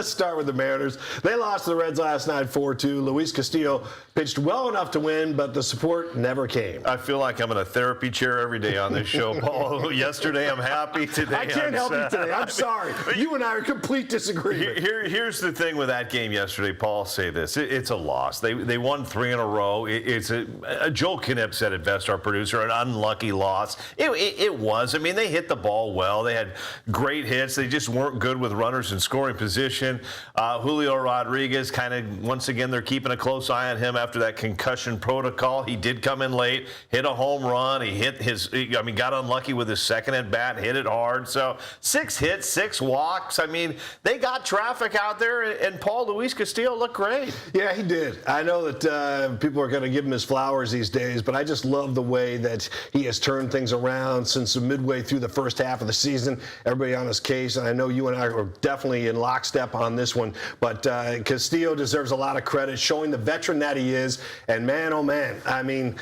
Let's start with the Mariners. They lost to the Reds last night 4-2. Luis Castillo pitched well enough to win, but the support never came. I feel like I'm in a therapy chair every day on this show, Paul. Yesterday I'm happy. Today I can't help you today. I'm sorry. You and I are in complete disagreement. Here's the thing with that game yesterday, Paul. I'll say this. It's a loss. They won 3 in a row. It's a Joel Knipp said it best, our producer, an unlucky loss. It was. I mean, they hit the ball well. They had great hits. They just weren't good with runners in scoring position. Julio Rodriguez, kind of, once again, they're keeping a close eye on him after that concussion protocol. He did come in late, hit a home run. He got unlucky with his second at bat, hit it hard. So 6 hits, 6 walks. I mean, they got traffic out there, and Paul, Luis Castillo looked great. Yeah, he did. I know that people are going to give him his flowers these days, but I just love the way that he has turned things around since midway through the first half of the season. Everybody on his case, and I know you and I are definitely in lockstep on this one, but Castillo deserves a lot of credit, showing the veteran that he is, and man, oh man, I mean,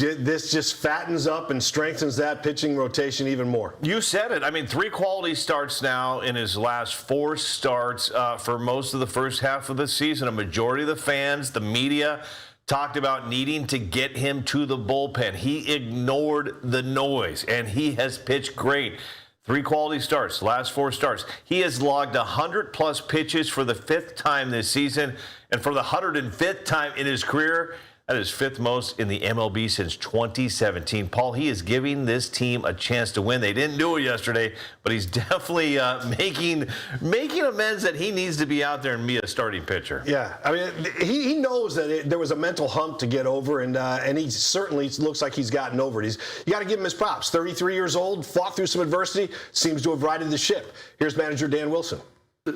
this just fattens up and strengthens that pitching rotation even more. You said it. I mean, 3 quality starts now in his last 4 starts for most of the first half of the season. A majority of the fans, the media, talked about needing to get him to the bullpen. He ignored the noise, and he has pitched great. 3 quality starts, last 4 starts. He has logged 100-plus pitches for the 5th time this season, and for the 105th time in his career. That is 5th most in the MLB since 2017. Paul, he is giving this team a chance to win. They didn't do it yesterday, but he's definitely making amends that he needs to be out there and be a starting pitcher. Yeah, I mean, he knows that there was a mental hump to get over, and he certainly looks like he's gotten over it. You got to give him his props. 33 years old, fought through some adversity, seems to have righted the ship. Here's manager Dan Wilson.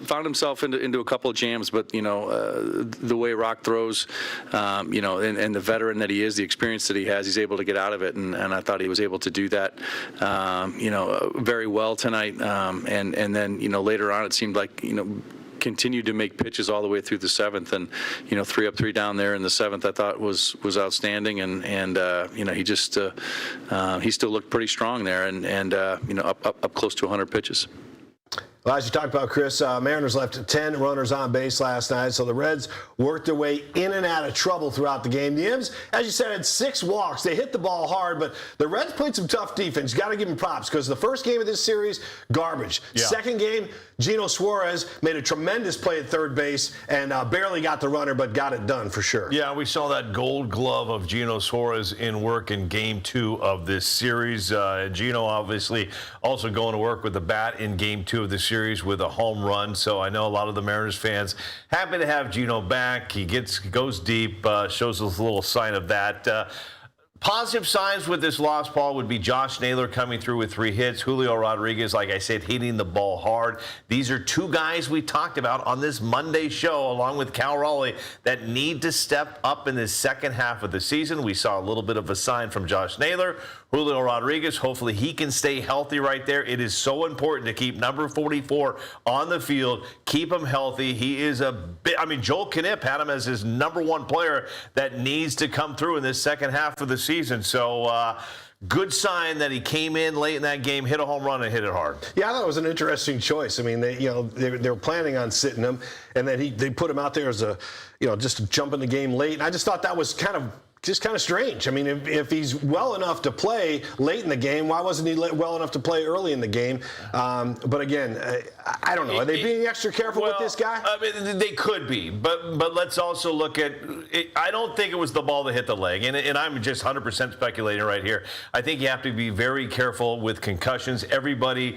Found himself into a couple of jams, but the way Rock throws, and the veteran that he is, the experience that he has, he's able to get out of it, and I thought he was able to do that, very well tonight. And then later on, it seemed like continued to make pitches all the way through the 7th, and 3 up, 3 down there in the 7th, I thought was outstanding, and he just he still looked pretty strong there, and up close to 100 pitches. Well, as you talked about, Chris, Mariners left 10 runners on base last night, so the Reds worked their way in and out of trouble throughout the game. The M's, as you said, had 6 walks. They hit the ball hard, but the Reds played some tough defense. You got to give them props, because the first game of this series, garbage. Yeah. Second game, Gino Suarez made a tremendous play at third base and barely got the runner, but got it done for sure. Yeah, we saw that gold glove of Gino Suarez in work in Game 2 of this series. Gino obviously also going to work with the bat in Game 2 of this series with a home run. So I know a lot of the Mariners fans happy to have Gino back. He goes deep, shows us a little sign of that. Positive signs with this loss, Paul, would be Josh Naylor coming through with 3 hits. Julio Rodriguez, like I said, hitting the ball hard. These are 2 guys we talked about on this Monday show, along with Cal Raleigh, that need to step up in this second half of the season. We saw a little bit of a sign from Josh Naylor. Julio Rodriguez, hopefully he can stay healthy right there. It is so important to keep number 44 on the field, keep him healthy. He is Joel Knipp had him as his #1 player that needs to come through in this second half of the season. So, good sign that he came in late in that game, hit a home run, and hit it hard. Yeah, I thought it was an interesting choice. I mean, they were planning on sitting him, and then they put him out there as just to jump in the game late. And I just thought that was kind of strange. I mean, if he's well enough to play late in the game, why wasn't he well enough to play early in the game? But again, I don't know. Are they being extra careful with this guy? I mean, they could be, but let's also look at it. I don't think it was the ball that hit the leg, and I'm just 100% speculating right here. I think you have to be very careful with concussions. Everybody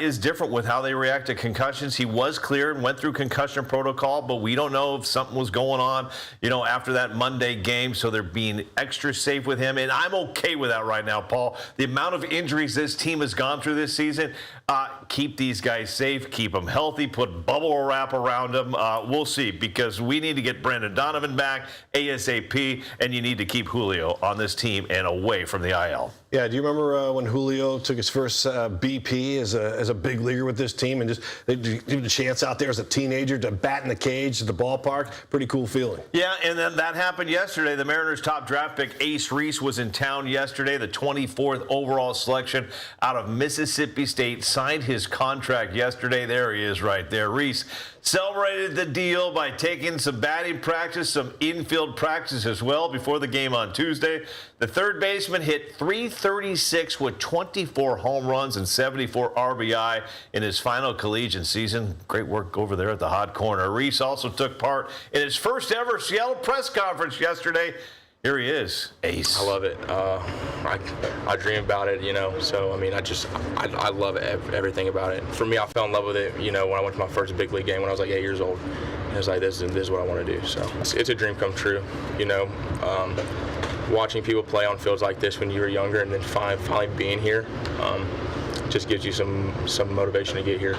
is different with how they react to concussions. He was cleared and went through concussion protocol, but we don't know if something was going on, after that Monday game, so they're being extra safe with him, and I'm okay with that right now, Paul. The amount of injuries this team has gone through this season, keep these guys safe, keep them healthy, put bubble wrap around them. We'll see, because we need to get Brandon Donovan back ASAP, and you need to keep Julio on this team and away from the IL. Yeah, do you remember when Julio took his first BP as a big leaguer with this team, and just they gave him a chance out there as a teenager to bat in the cage at the ballpark? Pretty cool feeling. Yeah, and then that happened yesterday. The Mariners' top draft pick, Reese, was in town yesterday, the 24th overall selection out of Mississippi State. signed his contract yesterday. There he is right there. Reese celebrated the deal by taking some batting practice, some infield practice as well before the game on Tuesday. The third baseman hit .336 with 24 home runs and 74 RBI in his final collegiate season. Great work over there at the hot corner. Reese also took part in his first ever Seattle press conference yesterday. Here he is, Ace. I love it. I dream about it, you know. So I mean, I love everything about it. For me, I fell in love with it, you know, when I went to my first big league game when I was like 8 years old. And it was like, this is what I want to do. So it's a dream come true, you know. Watching people play on fields like this when you were younger, and then finally being here, just gives you some motivation to get here.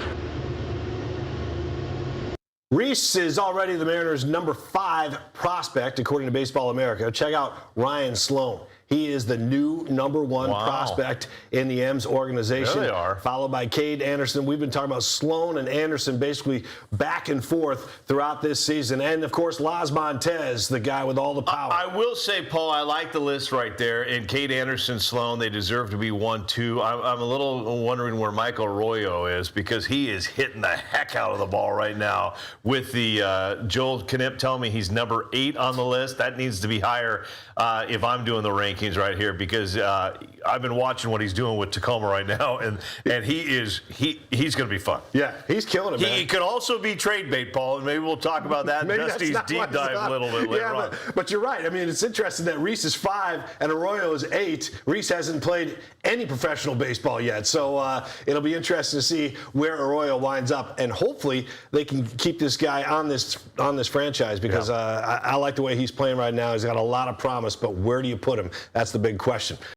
Reese is already the Mariners' number 5 prospect, according to Baseball America. Check out Ryan Sloan. He is the new number 1 prospect in the M's organization. There they are. Followed by Cade Anderson. We've been talking about Sloan and Anderson basically back and forth throughout this season. And, of course, Las Montez, the guy with all the power. I will say, Paul, I like the list right there. And Cade Anderson, Sloan, they deserve to be 1-2. I'm a little wondering where Michael Arroyo is, because he is hitting the heck out of the ball right now. With the Joel Knipp telling me he's number 8 on the list. That needs to be higher if I'm doing the rankings right here, because I've been watching what he's doing with Tacoma right now, and he's going to be fun. Yeah, he's killing it, man. He could also be trade bait, Paul, and maybe we'll talk about that in Dusty's deep dive a little bit later on. But you're right. I mean, it's interesting that Reese is 5 and Arroyo is 8. Reese hasn't played any professional baseball yet, so it'll be interesting to see where Arroyo winds up, and hopefully they can keep this guy on this franchise, because I like the way he's playing right now. He's got a lot of promise, but where do you put him? That's the big question.